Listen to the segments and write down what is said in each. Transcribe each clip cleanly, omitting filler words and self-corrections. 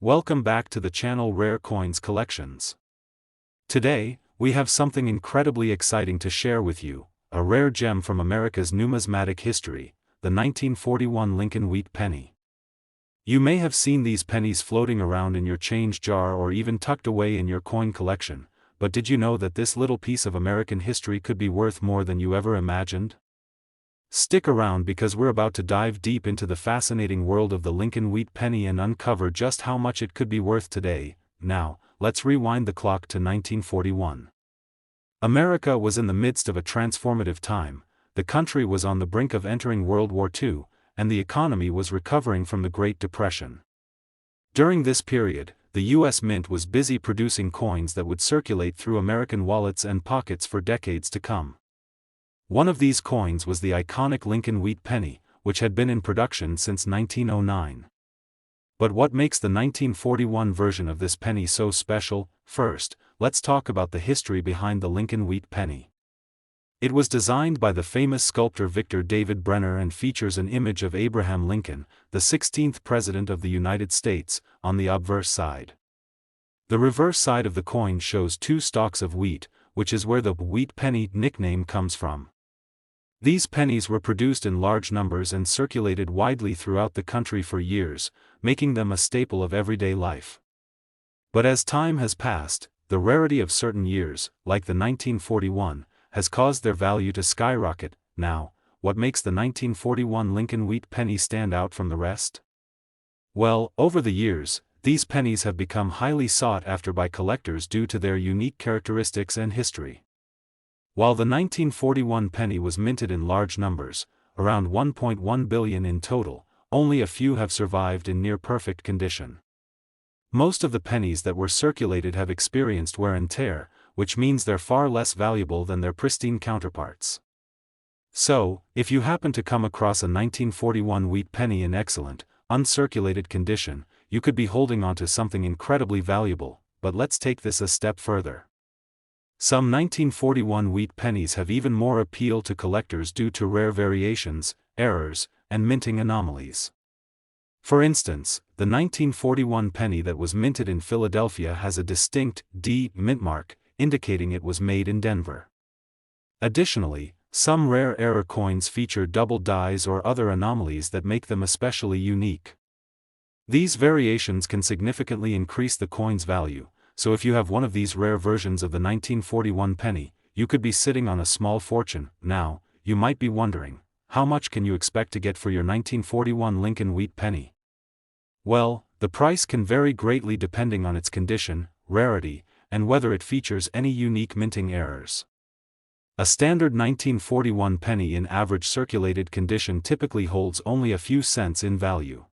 Welcome back to the channel Rare Coins Collections. Today, we have something incredibly exciting to share with you, a rare gem from America's numismatic history, the 1941 Lincoln Wheat Penny. You may have seen these pennies floating around in your change jar or even tucked away in your coin collection, but did you know that this little piece of American history could be worth more than you ever imagined? Stick around because we're about to dive deep into the fascinating world of the Lincoln Wheat Penny and uncover just how much it could be worth today. Now, let's rewind the clock to 1941. America was in the midst of a transformative time. The country was on the brink of entering World War II, and the economy was recovering from the Great Depression. During this period, the U.S. Mint was busy producing coins that would circulate through American wallets and pockets for decades to come. One of these coins was the iconic Lincoln Wheat Penny, which had been in production since 1909. But what makes the 1941 version of this penny so special? First, let's talk about the history behind the Lincoln Wheat Penny. It was designed by the famous sculptor Victor David Brenner and features an image of Abraham Lincoln, the 16th President of the United States, on the obverse side. The reverse side of the coin shows two stalks of wheat, which is where the wheat penny nickname comes from. These pennies were produced in large numbers and circulated widely throughout the country for years, making them a staple of everyday life. But as time has passed, the rarity of certain years, like the 1941, has caused their value to skyrocket. Now, what makes the 1941 Lincoln Wheat Penny stand out from the rest? Well, over the years, these pennies have become highly sought after by collectors due to their unique characteristics and history. While the 1941 penny was minted in large numbers, around 1.1 billion in total, only a few have survived in near-perfect condition. Most of the pennies that were circulated have experienced wear and tear, which means they're far less valuable than their pristine counterparts. So, if you happen to come across a 1941 wheat penny in excellent, uncirculated condition, you could be holding onto something incredibly valuable. But let's take this a step further. Some 1941 wheat pennies have even more appeal to collectors due to rare variations, errors, and minting anomalies. For instance, the 1941 penny that was minted in Philadelphia has a distinct D mint mark, indicating it was made in Denver. Additionally, some rare error coins feature double dies or other anomalies that make them especially unique. These variations can significantly increase the coin's value. So if you have one of these rare versions of the 1941 penny, you could be sitting on a small fortune. Now, you might be wondering, how much can you expect to get for your 1941 Lincoln Wheat Penny? Well, the price can vary greatly depending on its condition, rarity, and whether it features any unique minting errors. A standard 1941 penny in average circulated condition typically holds only a few cents in value.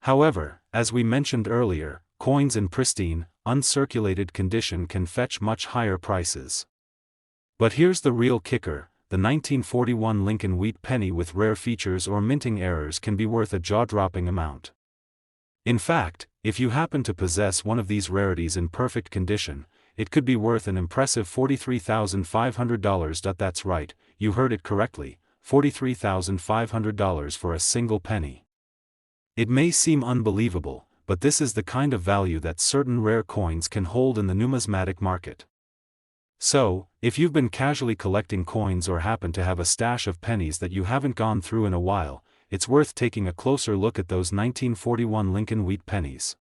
However, as we mentioned earlier, coins in pristine, uncirculated condition can fetch much higher prices. But here's the real kicker, the 1941 Lincoln Wheat Penny with rare features or minting errors can be worth a jaw-dropping amount. In fact, if you happen to possess one of these rarities in perfect condition, it could be worth an impressive $43,500. That's right, you heard it correctly, $43,500 for a single penny. It may seem unbelievable, but this is the kind of value that certain rare coins can hold in the numismatic market. So, if you've been casually collecting coins or happen to have a stash of pennies that you haven't gone through in a while, it's worth taking a closer look at those 1941 Lincoln Wheat pennies.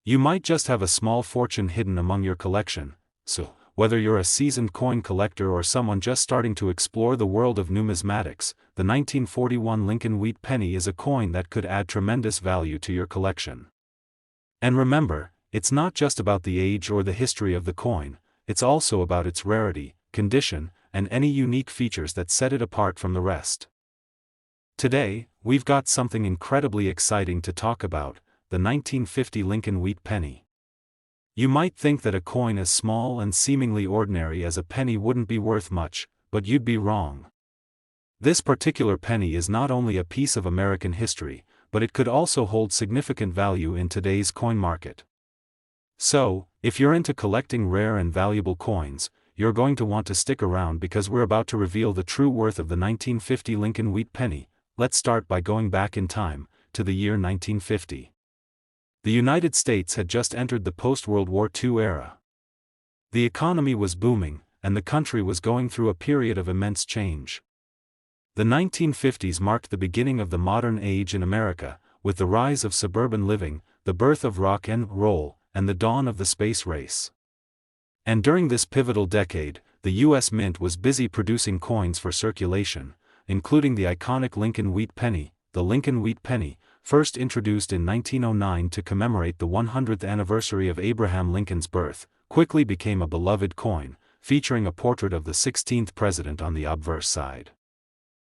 You might just have a small fortune hidden among your collection, so, whether you're a seasoned coin collector or someone just starting to explore the world of numismatics, the 1941 Lincoln Wheat Penny is a coin that could add tremendous value to your collection. And remember, it's not just about the age or the history of the coin, it's also about its rarity, condition, and any unique features that set it apart from the rest. Today, we've got something incredibly exciting to talk about, the 1950 Lincoln Wheat Penny. You might think that a coin as small and seemingly ordinary as a penny wouldn't be worth much, but you'd be wrong. This particular penny is not only a piece of American history, but it could also hold significant value in today's coin market. So, if you're into collecting rare and valuable coins, you're going to want to stick around because we're about to reveal the true worth of the 1950 Lincoln Wheat Penny. Let's start by going back in time, to the year 1950. The United States had just entered the post-World War II era. The economy was booming, and the country was going through a period of immense change. The 1950s marked the beginning of the modern age in America, with the rise of suburban living, the birth of rock and roll, and the dawn of the space race. And during this pivotal decade, the U.S. Mint was busy producing coins for circulation, including the iconic Lincoln Wheat Penny. The Lincoln Wheat Penny, first introduced in 1909 to commemorate the 100th anniversary of Abraham Lincoln's birth, quickly became a beloved coin, featuring a portrait of the 16th president on the obverse side.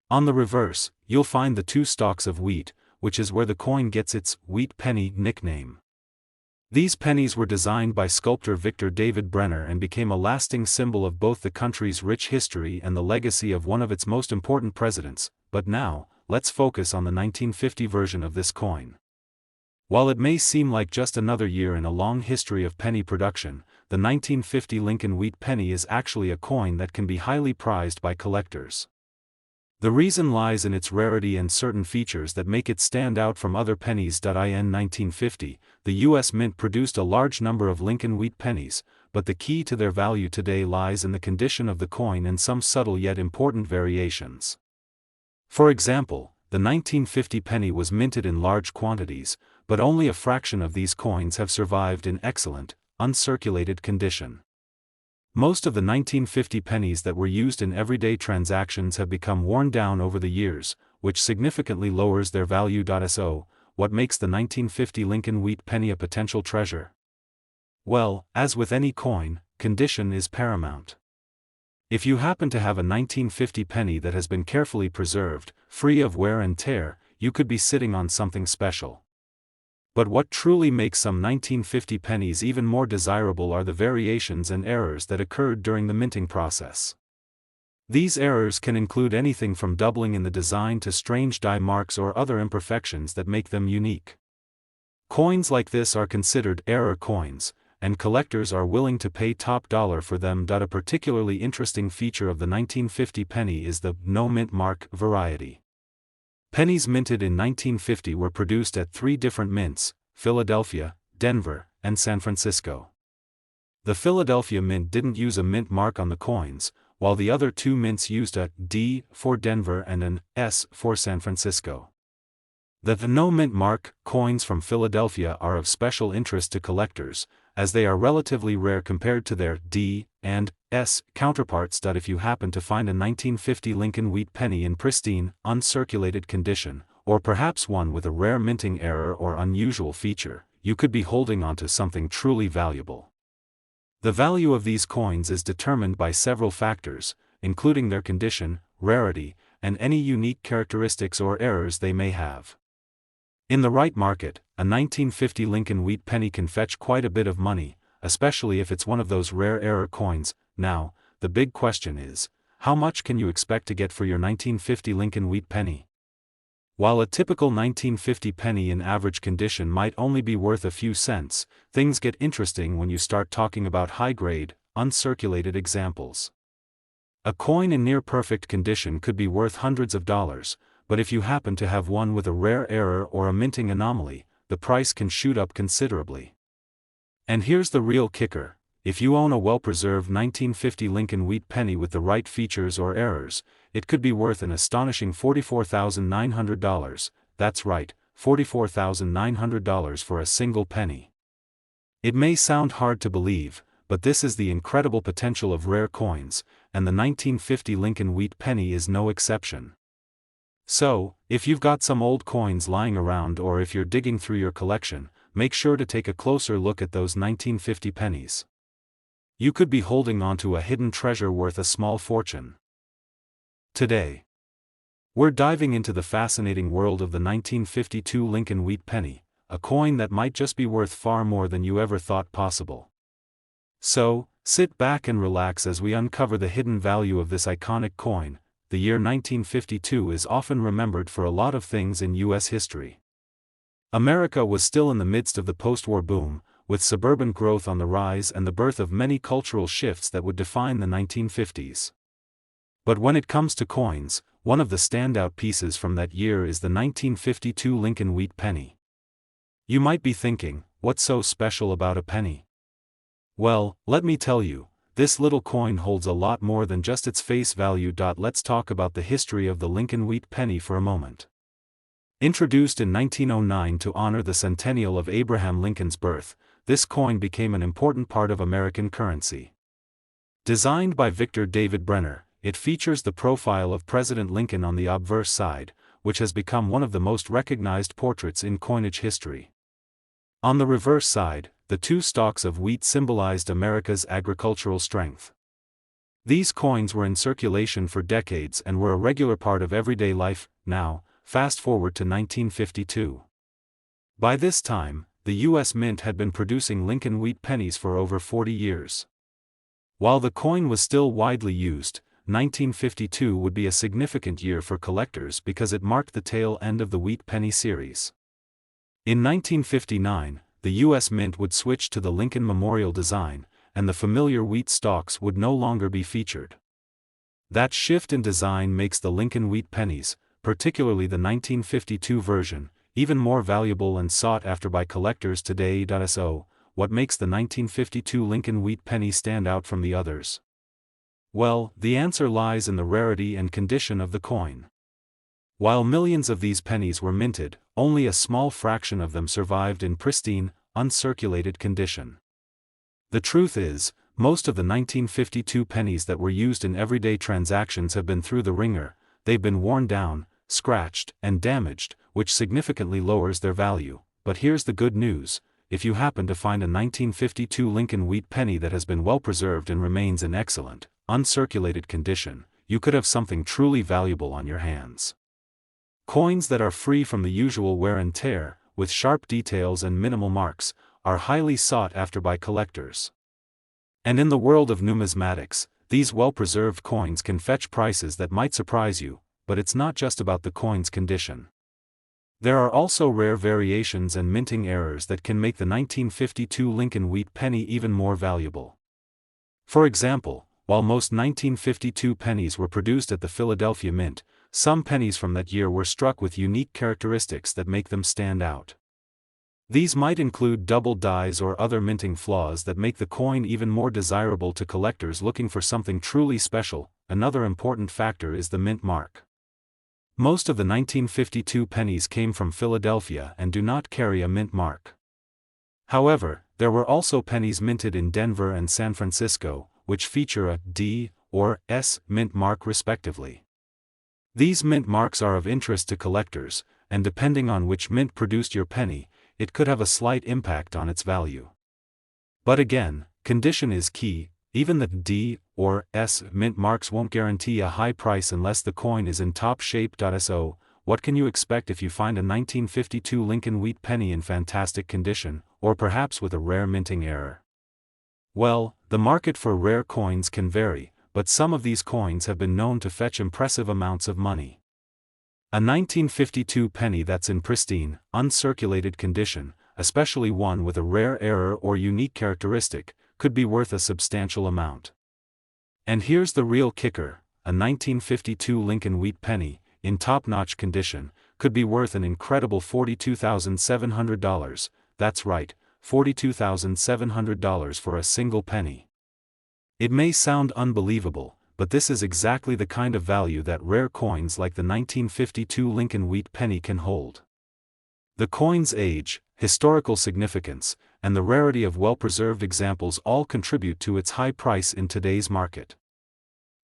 On the reverse, you'll find the two stalks of wheat, which is where the coin gets its wheat penny nickname. These pennies were designed by sculptor Victor David Brenner and became a lasting symbol of both the country's rich history and the legacy of one of its most important presidents. But now, let's focus on the 1950 version of this coin. While it may seem like just another year in a long history of penny production, the 1950 Lincoln Wheat Penny is actually a coin that can be highly prized by collectors. The reason lies in its rarity and certain features that make it stand out from other pennies. In 1950, the U.S. Mint produced a large number of Lincoln Wheat Pennies, but the key to their value today lies in the condition of the coin and some subtle yet important variations. For example, the 1950 penny was minted in large quantities, but only a fraction of these coins have survived in excellent, uncirculated condition. Most of the 1950 pennies that were used in everyday transactions have become worn down over the years, which significantly lowers their value. So, what makes the 1950 Lincoln Wheat Penny a potential treasure? Well, as with any coin, condition is paramount. If you happen to have a 1950 penny that has been carefully preserved, free of wear and tear, you could be sitting on something special. But what truly makes some 1950 pennies even more desirable are the variations and errors that occurred during the minting process. These errors can include anything from doubling in the design to strange die marks or other imperfections that make them unique. Coins like this are considered error coins, and collectors are willing to pay top dollar for them. A particularly interesting feature of the 1950 penny is the no mint mark variety. Pennies minted in 1950 were produced at 3 different mints: Philadelphia, Denver, and San Francisco. The Philadelphia Mint didn't use a mint mark on the coins, while the other 2 mints used a D for Denver and an S for San Francisco. The no mint mark coins from Philadelphia are of special interest to collectors, as they are relatively rare compared to their D and S counterparts. If you happen to find a 1950 Lincoln Wheat Penny in pristine, uncirculated condition, or perhaps one with a rare minting error or unusual feature, you could be holding onto something truly valuable. The value of these coins is determined by several factors, including their condition, rarity, and any unique characteristics or errors they may have. In the right market, a 1950 Lincoln Wheat Penny can fetch quite a bit of money, especially if it's one of those rare error coins. Now, the big question is, how much can you expect to get for your 1950 Lincoln Wheat Penny? While a typical 1950 penny in average condition might only be worth a few cents, things get interesting when you start talking about high-grade, uncirculated examples. A coin in near-perfect condition could be worth hundreds of dollars, but if you happen to have one with a rare error or a minting anomaly, the price can shoot up considerably. And here's the real kicker: if you own a well-preserved 1950 Lincoln Wheat Penny with the right features or errors, it could be worth an astonishing $44,900, that's right, $44,900 for a single penny. It may sound hard to believe, but this is the incredible potential of rare coins, and the 1950 Lincoln Wheat Penny is no exception. So, if you've got some old coins lying around or if you're digging through your collection, make sure to take a closer look at those 1950 pennies. You could be holding onto a hidden treasure worth a small fortune. Today, we're diving into the fascinating world of the 1952 Lincoln Wheat Penny, a coin that might just be worth far more than you ever thought possible. So, sit back and relax as we uncover the hidden value of this iconic coin. The year 1952 is often remembered for a lot of things in U.S. history. America was still in the midst of the post-war boom, with suburban growth on the rise and the birth of many cultural shifts that would define the 1950s. But when it comes to coins, one of the standout pieces from that year is the 1952 Lincoln Wheat Penny. You might be thinking, what's so special about a penny? Well, let me tell you, this little coin holds a lot more than just its face value. Let's talk about the history of the Lincoln wheat penny for a moment. Introduced in 1909 to honor the centennial of Abraham Lincoln's birth, this coin became an important part of American currency. Designed by Victor David Brenner, it features the profile of President Lincoln on the obverse side, which has become one of the most recognized portraits in coinage history. On the reverse side, the two stalks of wheat symbolized America's agricultural strength. These coins were in circulation for decades and were a regular part of everyday life. Now, fast forward to 1952. By this time, the U.S. Mint had been producing Lincoln wheat pennies for over 40 years. While the coin was still widely used, 1952 would be a significant year for collectors because it marked the tail end of the wheat penny series. In 1959, the U.S. Mint would switch to the Lincoln Memorial design, and the familiar wheat stalks would no longer be featured. That shift in design makes the Lincoln wheat pennies, particularly the 1952 version, even more valuable and sought after by collectors today. So, what makes the 1952 Lincoln wheat penny stand out from the others? Well, the answer lies in the rarity and condition of the coin. While millions of these pennies were minted, only a small fraction of them survived in pristine, uncirculated condition. The truth is, most of the 1952 pennies that were used in everyday transactions have been through the ringer. They've been worn down, scratched, and damaged, which significantly lowers their value. But here's the good news: if you happen to find a 1952 Lincoln wheat penny that has been well preserved and remains in excellent, uncirculated condition, you could have something truly valuable on your hands. Coins that are free from the usual wear and tear, with sharp details and minimal marks, are highly sought after by collectors. And in the world of numismatics, these well-preserved coins can fetch prices that might surprise you, but it's not just about the coin's condition. There are also rare variations and minting errors that can make the 1952 Lincoln wheat penny even more valuable. For example, while most 1952 pennies were produced at the Philadelphia Mint, some pennies from that year were struck with unique characteristics that make them stand out. These might include double dies or other minting flaws that make the coin even more desirable to collectors looking for something truly special. Another important factor is the mint mark. Most of the 1952 pennies came from Philadelphia and do not carry a mint mark. However, there were also pennies minted in Denver and San Francisco, which feature a D or S mint mark respectively. These mint marks are of interest to collectors, and depending on which mint produced your penny, it could have a slight impact on its value. But again, condition is key. Even the D or S mint marks won't guarantee a high price unless the coin is in top shape. So, what can you expect if you find a 1952 Lincoln wheat penny in fantastic condition, or perhaps with a rare minting error? Well, the market for rare coins can vary, but some of these coins have been known to fetch impressive amounts of money. A 1952 penny that's in pristine, uncirculated condition, especially one with a rare error or unique characteristic, could be worth a substantial amount. And here's the real kicker: a 1952 Lincoln wheat penny, in top-notch condition, could be worth an incredible $42,700. That's right, $42,700 for a single penny. It may sound unbelievable, but this is exactly the kind of value that rare coins like the 1952 Lincoln wheat penny can hold. The coin's age, historical significance, and the rarity of well-preserved examples all contribute to its high price in today's market.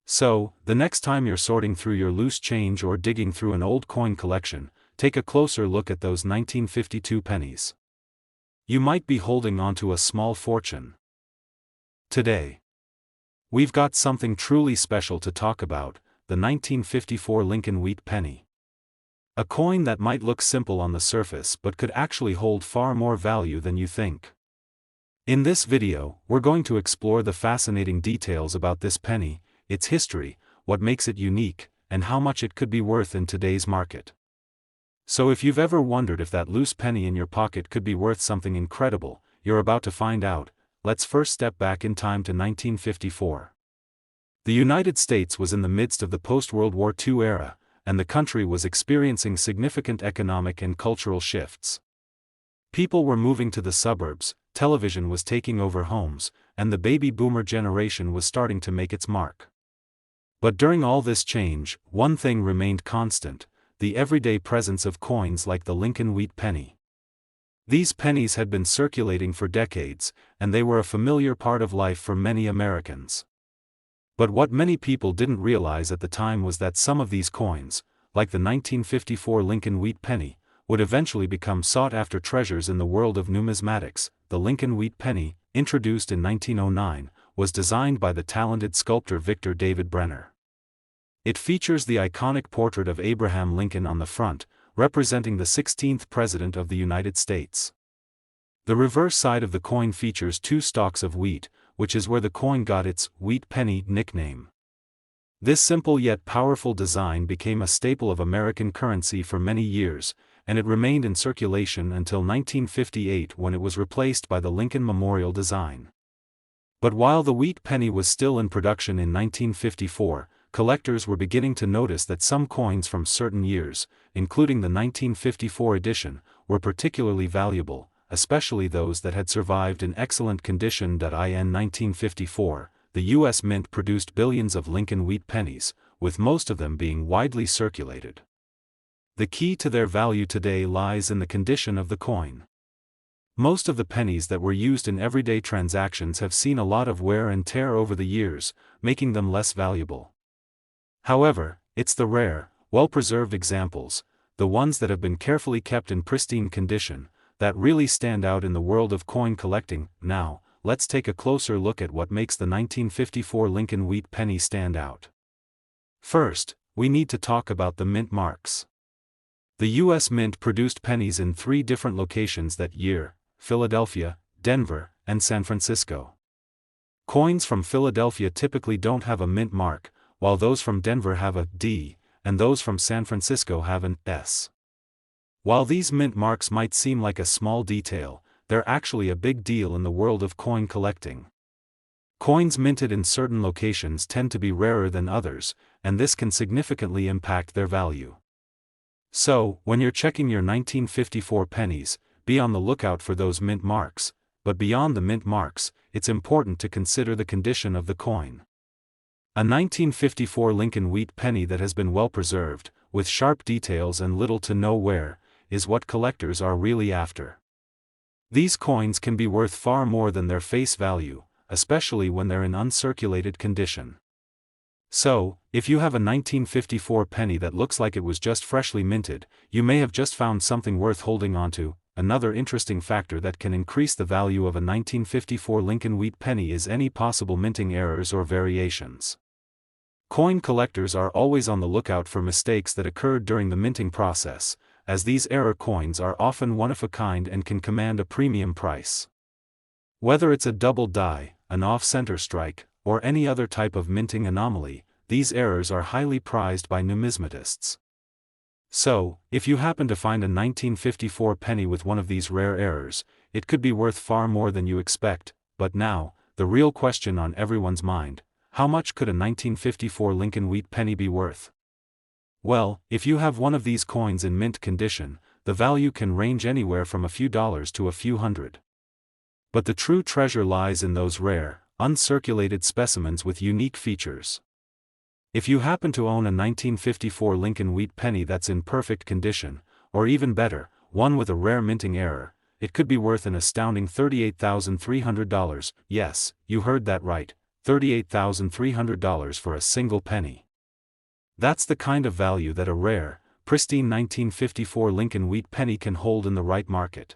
So, the next time you're sorting through your loose change or digging through an old coin collection, take a closer look at those 1952 pennies. You might be holding onto a small fortune. Today, we've got something truly special to talk about: the 1954 Lincoln wheat penny. A coin that might look simple on the surface but could actually hold far more value than you think. In this video, we're going to explore the fascinating details about this penny, its history, what makes it unique, and how much it could be worth in today's market. So if you've ever wondered if that loose penny in your pocket could be worth something incredible, you're about to find out. Let's first step back in time to 1954. The United States was in the midst of the post-World War II era, and the country was experiencing significant economic and cultural shifts. People were moving to the suburbs, television was taking over homes, and the baby boomer generation was starting to make its mark. But during all this change, one thing remained constant: the everyday presence of coins like the Lincoln wheat penny. These pennies had been circulating for decades, and they were a familiar part of life for many Americans. But what many people didn't realize at the time was that some of these coins, like the 1954 Lincoln wheat penny, would eventually become sought-after treasures in the world of numismatics. The Lincoln wheat penny, introduced in 1909, was designed by the talented sculptor Victor David Brenner. It features the iconic portrait of Abraham Lincoln on the front, representing the 16th President of the United States. The reverse side of the coin features 2 stalks of wheat, which is where the coin got its wheat penny nickname. This simple yet powerful design became a staple of American currency for many years, and it remained in circulation until 1958 when it was replaced by the Lincoln Memorial design. But while the wheat penny was still in production in 1954, collectors were beginning to notice that some coins from certain years, including the 1954 edition, were particularly valuable, especially those that had survived in excellent condition. In 1954, the U.S. Mint produced billions of Lincoln wheat pennies, with most of them being widely circulated. The key to their value today lies in the condition of the coin. Most of the pennies that were used in everyday transactions have seen a lot of wear and tear over the years, making them less valuable. However, it's the rare, well-preserved examples, the ones that have been carefully kept in pristine condition, that really stand out in the world of coin collecting. Now, let's take a closer look at what makes the 1954 Lincoln wheat penny stand out. First, we need to talk about the mint marks. The U.S. Mint produced pennies in 3 different locations that year: Philadelphia, Denver, and San Francisco. Coins from Philadelphia typically don't have a mint mark, while those from Denver have a D, and those from San Francisco have an S. While these mint marks might seem like a small detail, they're actually a big deal in the world of coin collecting. Coins minted in certain locations tend to be rarer than others, and this can significantly impact their value. So, when you're checking your 1954 pennies, be on the lookout for those mint marks, but beyond the mint marks, it's important to consider the condition of the coin. A 1954 Lincoln wheat penny that has been well preserved, with sharp details and little to no wear, is what collectors are really after. These coins can be worth far more than their face value, especially when they're in uncirculated condition. So, if you have a 1954 penny that looks like it was just freshly minted, you may have just found something worth holding onto. Another interesting factor that can increase the value of a 1954 Lincoln wheat penny is any possible minting errors or variations. Coin collectors are always on the lookout for mistakes that occurred during the minting process, as these error coins are often one-of-a-kind and can command a premium price. Whether it's a double die, an off-center strike, or any other type of minting anomaly, these errors are highly prized by numismatists. So, if you happen to find a 1954 penny with one of these rare errors, it could be worth far more than you expect. But now, the real question on everyone's mind: how much could a 1954 Lincoln wheat penny be worth? Well, if you have one of these coins in mint condition, the value can range anywhere from a few dollars to a few hundred. But the true treasure lies in those rare, uncirculated specimens with unique features. If you happen to own a 1954 Lincoln wheat penny that's in perfect condition, or even better, one with a rare minting error, it could be worth an astounding $38,300. Yes, you heard that right, $38,300 for a single penny. That's the kind of value that a rare, pristine 1954 Lincoln wheat penny can hold in the right market.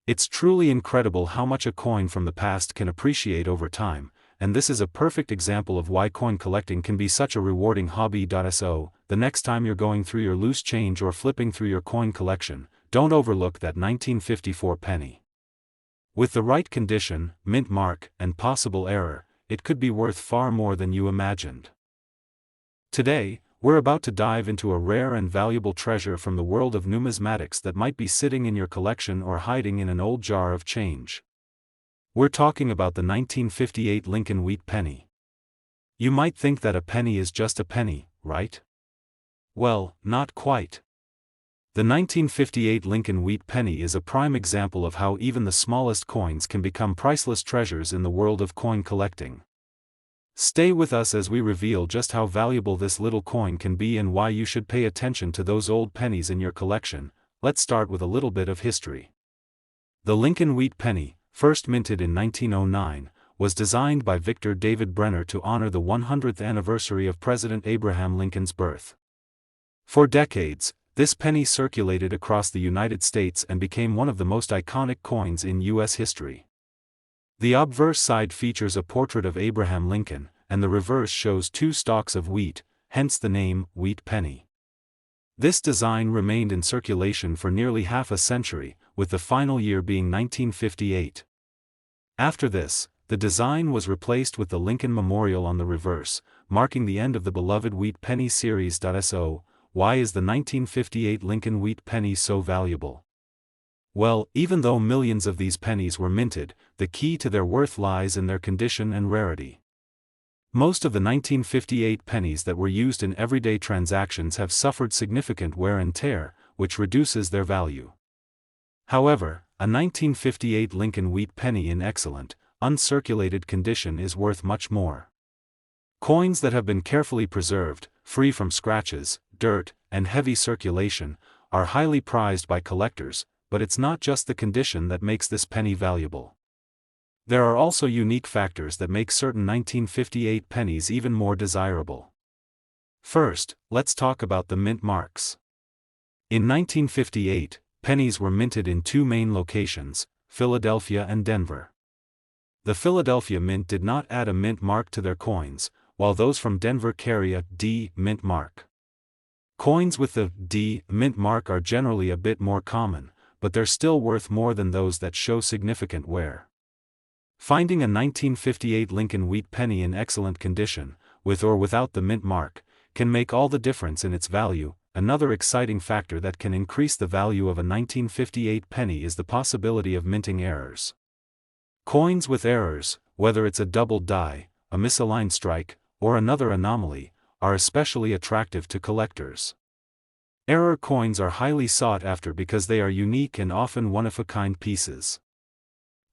It's truly incredible how much a coin from the past can appreciate over time, and this is a perfect example of why coin collecting can be such a rewarding hobby. So, the next time you're going through your loose change or flipping through your coin collection, don't overlook that 1954 penny. With the right condition, mint mark, and possible error, it could be worth far more than you imagined. Today, we're about to dive into a rare and valuable treasure from the world of numismatics that might be sitting in your collection or hiding in an old jar of change. We're talking about the 1958 Lincoln wheat penny. You might think that a penny is just a penny, right? Well, not quite. The 1958 Lincoln Wheat Penny is a prime example of how even the smallest coins can become priceless treasures in the world of coin collecting. Stay with us as we reveal just how valuable this little coin can be and why you should pay attention to those old pennies in your collection. Let's start with a little bit of history. The Lincoln Wheat Penny, first minted in 1909, was designed by Victor David Brenner to honor the 100th anniversary of President Abraham Lincoln's birth. For decades, this penny circulated across the United States and became one of the most iconic coins in U.S. history. The obverse side features a portrait of Abraham Lincoln, and the reverse shows 2 stalks of wheat, hence the name Wheat Penny. This design remained in circulation for nearly half a century, with the final year being 1958. After this, the design was replaced with the Lincoln Memorial on the reverse, marking the end of the beloved Wheat Penny series. So, why is the 1958 Lincoln Wheat Penny so valuable? Well, even though millions of these pennies were minted, the key to their worth lies in their condition and rarity. Most of the 1958 pennies that were used in everyday transactions have suffered significant wear and tear, which reduces their value. However, a 1958 Lincoln Wheat Penny in excellent, uncirculated condition is worth much more. Coins that have been carefully preserved, free from scratches, dirt, and heavy circulation, are highly prized by collectors, but it's not just the condition that makes this penny valuable. There are also unique factors that make certain 1958 pennies even more desirable. First, let's talk about the mint marks. In 1958, pennies were minted in 2 main locations, Philadelphia and Denver. The Philadelphia Mint did not add a mint mark to their coins, while those from Denver carry a D mint mark. Coins with the D mint mark are generally a bit more common, but they're still worth more than those that show significant wear. Finding a 1958 Lincoln Wheat Penny in excellent condition, with or without the mint mark, can make all the difference in its value. Another exciting factor that can increase the value of a 1958 penny is the possibility of minting errors. Coins with errors, whether it's a double die, a misaligned strike, or another anomaly, are especially attractive to collectors. Error coins are highly sought after because they are unique and often one-of-a-kind pieces.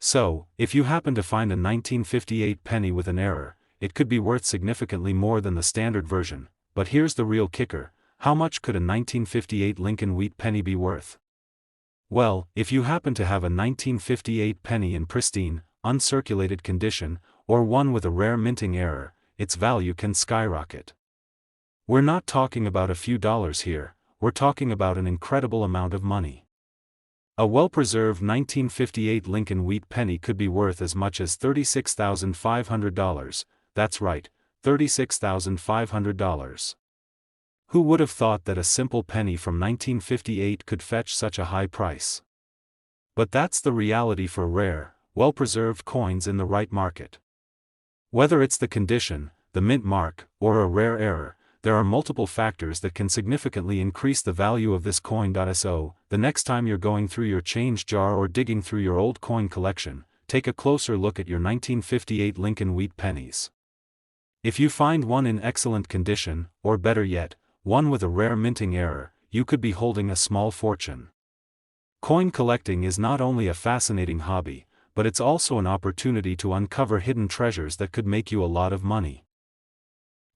So, if you happen to find a 1958 penny with an error, it could be worth significantly more than the standard version. But here's the real kicker: how much could a 1958 Lincoln Wheat Penny be worth? Well, if you happen to have a 1958 penny in pristine, uncirculated condition, or one with a rare minting error, its value can skyrocket. We're not talking about a few dollars here, we're talking about an incredible amount of money. A well-preserved 1958 Lincoln Wheat Penny could be worth as much as $36,500, that's right, $36,500. Who would have thought that a simple penny from 1958 could fetch such a high price? But that's the reality for rare, well-preserved coins in the right market. Whether it's the condition, the mint mark, or a rare error, there are multiple factors that can significantly increase the value of this coin. So, the next time you're going through your change jar or digging through your old coin collection, take a closer look at your 1958 Lincoln Wheat pennies. If you find one in excellent condition, or better yet, one with a rare minting error, you could be holding a small fortune. Coin collecting is not only a fascinating hobby, but it's also an opportunity to uncover hidden treasures that could make you a lot of money.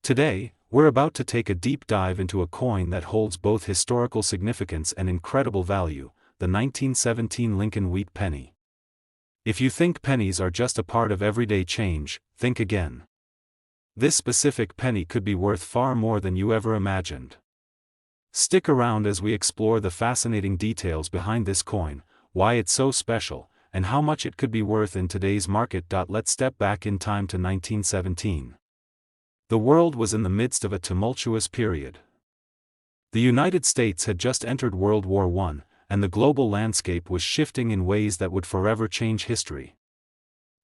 Today, we're about to take a deep dive into a coin that holds both historical significance and incredible value, the 1917 Lincoln Wheat Penny. If you think pennies are just a part of everyday change, think again. This specific penny could be worth far more than you ever imagined. Stick around as we explore the fascinating details behind this coin, why it's so special, and how much it could be worth in today's market. Let's step back in time to 1917. The world was in the midst of a tumultuous period. The United States had just entered World War I, and the global landscape was shifting in ways that would forever change history.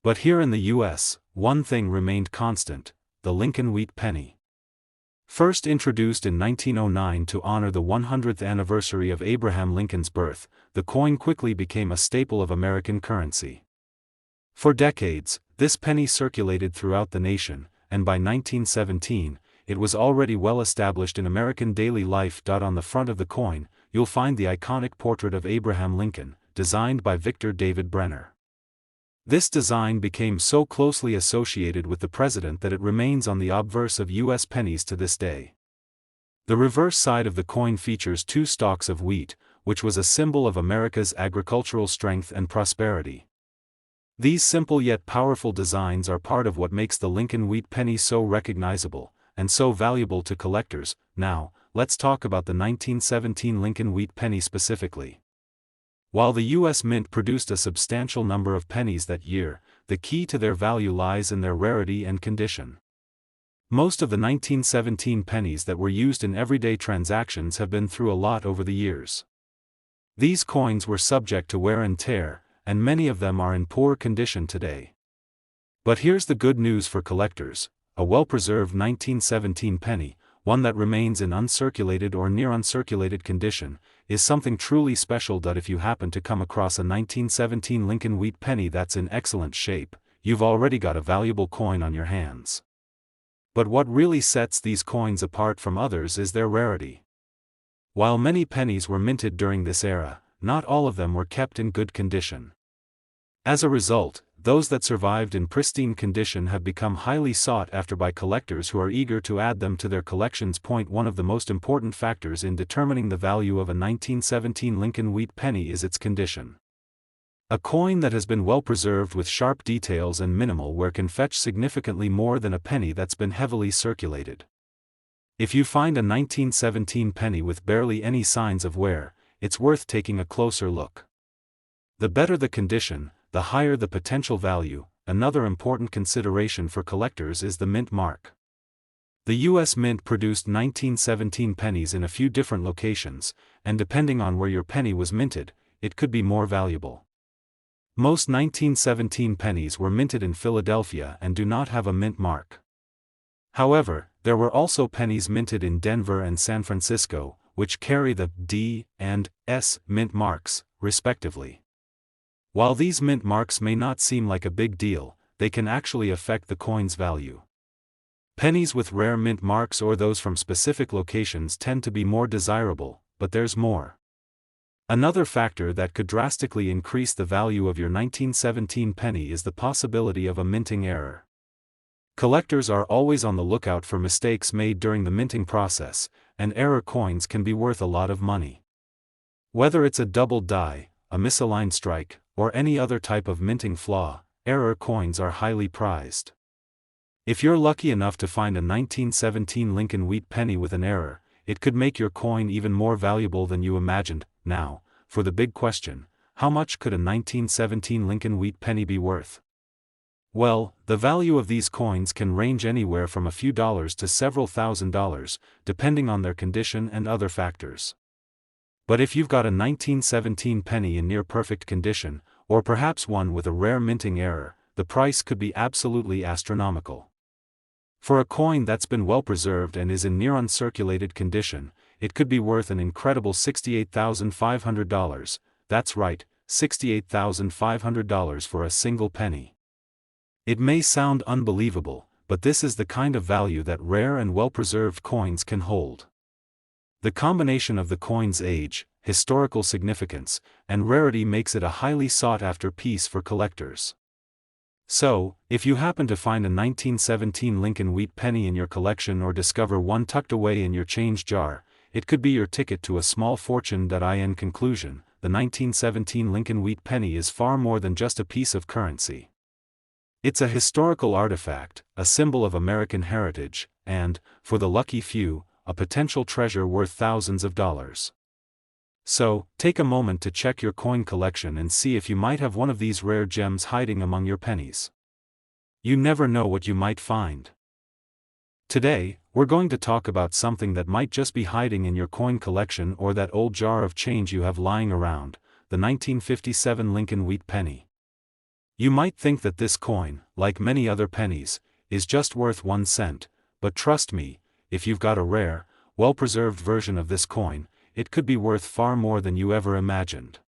But here in the U.S., one thing remained constant: the Lincoln Wheat Penny. First introduced in 1909 to honor the 100th anniversary of Abraham Lincoln's birth, the coin quickly became a staple of American currency. For decades, this penny circulated throughout the nation, and by 1917, it was already well established in American daily life. On the front of the coin, you'll find the iconic portrait of Abraham Lincoln, designed by Victor David Brenner. This design became so closely associated with the president that it remains on the obverse of U.S. pennies to this day. The reverse side of the coin features 2 stalks of wheat, which was a symbol of America's agricultural strength and prosperity. These simple yet powerful designs are part of what makes the Lincoln wheat penny so recognizable, and so valuable to collectors. Now, let's talk about the 1917 Lincoln wheat penny specifically. While the U.S. Mint produced a substantial number of pennies that year, the key to their value lies in their rarity and condition. Most of the 1917 pennies that were used in everyday transactions have been through a lot over the years. These coins were subject to wear and tear, and many of them are in poor condition today. But here's the good news for collectors: a well-preserved 1917 penny, one that remains in uncirculated or near uncirculated condition, is something truly special. If you happen to come across a 1917 Lincoln wheat penny that's in excellent shape, you've already got a valuable coin on your hands. But what really sets these coins apart from others is their rarity. While many pennies were minted during this era, not all of them were kept in good condition. As a result, those that survived in pristine condition have become highly sought after by collectors who are eager to add them to their collections. One of the most important factors in determining the value of a 1917 Lincoln wheat penny is its condition. A coin that has been well preserved with sharp details and minimal wear can fetch significantly more than a penny that's been heavily circulated. If you find a 1917 penny with barely any signs of wear, it's worth taking a closer look. The better the condition, the higher the potential value. Another important consideration for collectors is the mint mark. The U.S. Mint produced 1917 pennies in a few different locations, and depending on where your penny was minted, it could be more valuable. Most 1917 pennies were minted in Philadelphia and do not have a mint mark. However, there were also pennies minted in Denver and San Francisco, which carry the D and S mint marks, respectively. While these mint marks may not seem like a big deal, they can actually affect the coin's value. Pennies with rare mint marks or those from specific locations tend to be more desirable, but there's more. Another factor that could drastically increase the value of your 1917 penny is the possibility of a minting error. Collectors are always on the lookout for mistakes made during the minting process, and error coins can be worth a lot of money. Whether it's a doubled die, a misaligned strike, or any other type of minting flaw, error coins are highly prized. If you're lucky enough to find a 1917 Lincoln wheat penny with an error, it could make your coin even more valuable than you imagined. Now, for the big question: how much could a 1917 Lincoln wheat penny be worth? Well, the value of these coins can range anywhere from a few dollars to several $1,000s, depending on their condition and other factors. But if you've got a 1917 penny in near perfect condition, or perhaps one with a rare minting error, the price could be absolutely astronomical. For a coin that's been well preserved and is in near uncirculated condition, it could be worth an incredible $68,500. That's right, $68,500 for a single penny. It may sound unbelievable, but this is the kind of value that rare and well-preserved coins can hold. The combination of the coin's age, historical significance, and rarity makes it a highly sought-after piece for collectors. So, if you happen to find a 1917 Lincoln wheat penny in your collection or discover one tucked away in your change jar, it could be your ticket to a small fortune. In conclusion, the 1917 Lincoln wheat penny is far more than just a piece of currency. It's a historical artifact, a symbol of American heritage, and, for the lucky few, a potential treasure worth thousands of dollars. So, take a moment to check your coin collection and see if you might have one of these rare gems hiding among your pennies. You never know what you might find. Today, we're going to talk about something that might just be hiding in your coin collection or that old jar of change you have lying around: the 1957 Lincoln wheat penny. You might think that this coin, like many other pennies, is just worth 1 cent, but trust me, if you've got a rare, well-preserved version of this coin, it could be worth far more than you ever imagined.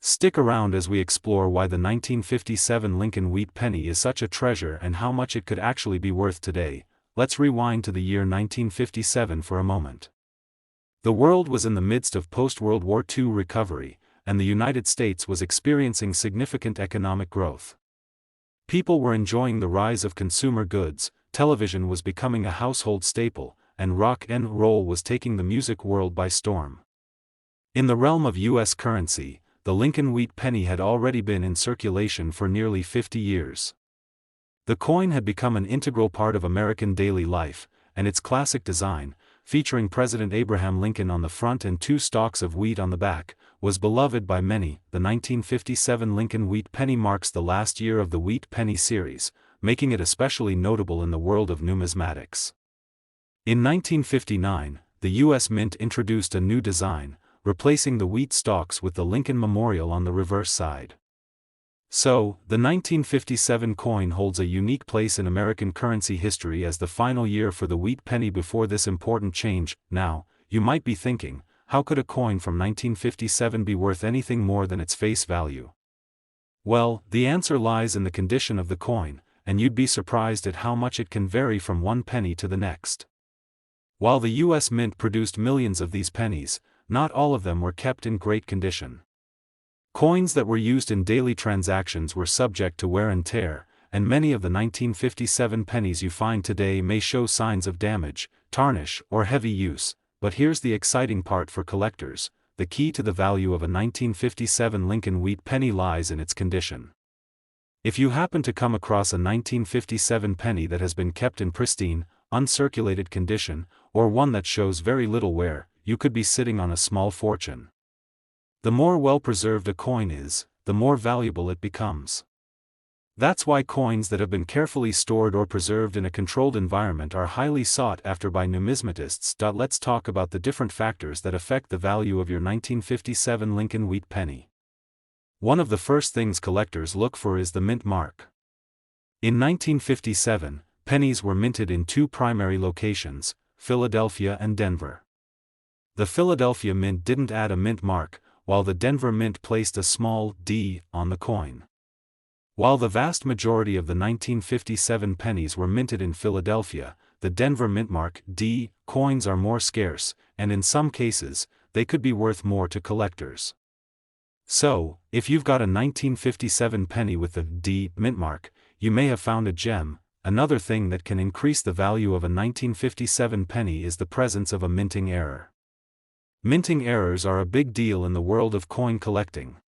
Stick around as we explore why the 1957 Lincoln wheat penny is such a treasure and how much it could actually be worth today. Let's rewind to the year 1957 for a moment. The world was in the midst of post-World War II recovery, and the United States was experiencing significant economic growth. People were enjoying the rise of consumer goods, television was becoming a household staple, and rock and roll was taking the music world by storm. In the realm of U.S. currency, the Lincoln Wheat penny had already been in circulation for nearly 50 years. The coin had become an integral part of American daily life, and its classic design, featuring President Abraham Lincoln on the front and two stalks of wheat on the back, was beloved by many. The 1957 Lincoln Wheat penny marks the last year of the Wheat penny series, making it especially notable in the world of numismatics. In 1959, the U.S. Mint introduced a new design, replacing the wheat stalks with the Lincoln Memorial on the reverse side. So, the 1957 coin holds a unique place in American currency history as the final year for the wheat penny before this important change. Now, you might be thinking, how could a coin from 1957 be worth anything more than its face value? Well, the answer lies in the condition of the coin, and you'd be surprised at how much it can vary from one penny to the next. While the U.S. Mint produced millions of these pennies, not all of them were kept in great condition. Coins that were used in daily transactions were subject to wear and tear, and many of the 1957 pennies you find today may show signs of damage, tarnish, or heavy use. But here's the exciting part for collectors: the key to the value of a 1957 Lincoln Wheat penny lies in its condition. If you happen to come across a 1957 penny that has been kept in pristine, uncirculated condition, or one that shows very little wear, you could be sitting on a small fortune. The more well-preserved a coin is, the more valuable it becomes. That's why coins that have been carefully stored or preserved in a controlled environment are highly sought after by numismatists. Let's talk about the different factors that affect the value of your 1957 Lincoln Wheat penny. One of the first things collectors look for is the mint mark. In 1957, pennies were minted in two primary locations, Philadelphia and Denver. The Philadelphia Mint didn't add a mint mark, while the Denver Mint placed a small D on the coin. While the vast majority of the 1957 pennies were minted in Philadelphia, the Denver Mint mark D coins are more scarce, and in some cases, they could be worth more to collectors. So, if you've got a 1957 penny with the D mint mark, you may have found a gem. Another thing that can increase the value of a 1957 penny is the presence of a minting error. Minting errors are a big deal in the world of coin collecting.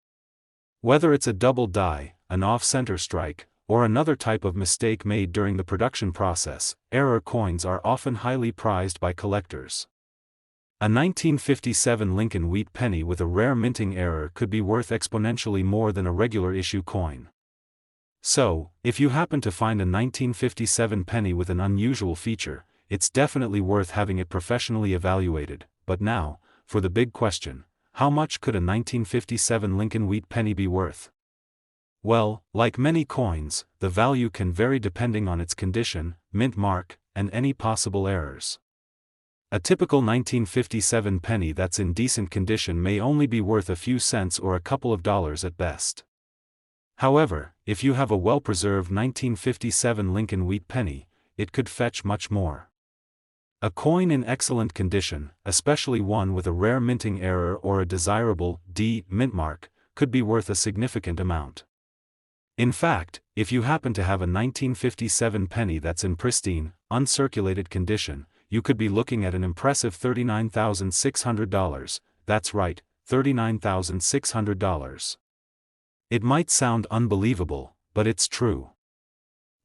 Whether it's a double die, an off-center strike, or another type of mistake made during the production process, error coins are often highly prized by collectors. A 1957 Lincoln Wheat penny with a rare minting error could be worth exponentially more than a regular issue coin. So, if you happen to find a 1957 penny with an unusual feature, it's definitely worth having it professionally evaluated. But now, for the big question: how much could a 1957 Lincoln Wheat penny be worth? Well, like many coins, the value can vary depending on its condition, mint mark, and any possible errors. A typical 1957 penny that's in decent condition may only be worth a few cents or a couple of dollars at best. However, if you have a well-preserved 1957 Lincoln Wheat penny, it could fetch much more. A coin in excellent condition, especially one with a rare minting error or a desirable D mint mark, could be worth a significant amount. In fact, if you happen to have a 1957 penny that's in pristine, uncirculated condition, you could be looking at an impressive $39,600. That's right, $39,600. It might sound unbelievable, but it's true.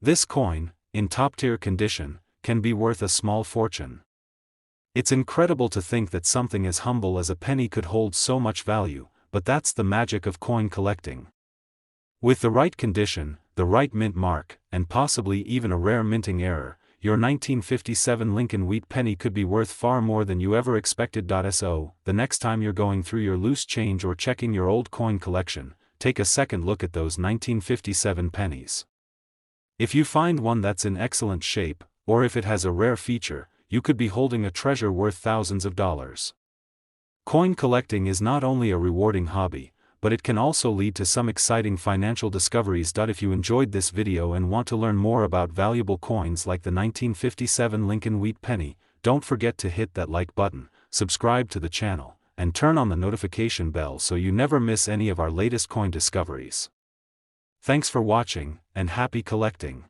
This coin, in top-tier condition, can be worth a small fortune. It's incredible to think that something as humble as a penny could hold so much value, but that's the magic of coin collecting. With the right condition, the right mint mark, and possibly even a rare minting error, your 1957 Lincoln Wheat penny could be worth far more than you ever expected. So, the next time you're going through your loose change or checking your old coin collection, take a second look at those 1957 pennies. If you find one that's in excellent shape, or if it has a rare feature, you could be holding a treasure worth thousands of dollars. Coin collecting is not only a rewarding hobby, but it can also lead to some exciting financial discoveries. If you enjoyed this video and want to learn more about valuable coins like the 1957 Lincoln Wheat penny, don't forget to hit that like button, subscribe to the channel, and turn on the notification bell so you never miss any of our latest coin discoveries. Thanks for watching, and happy collecting!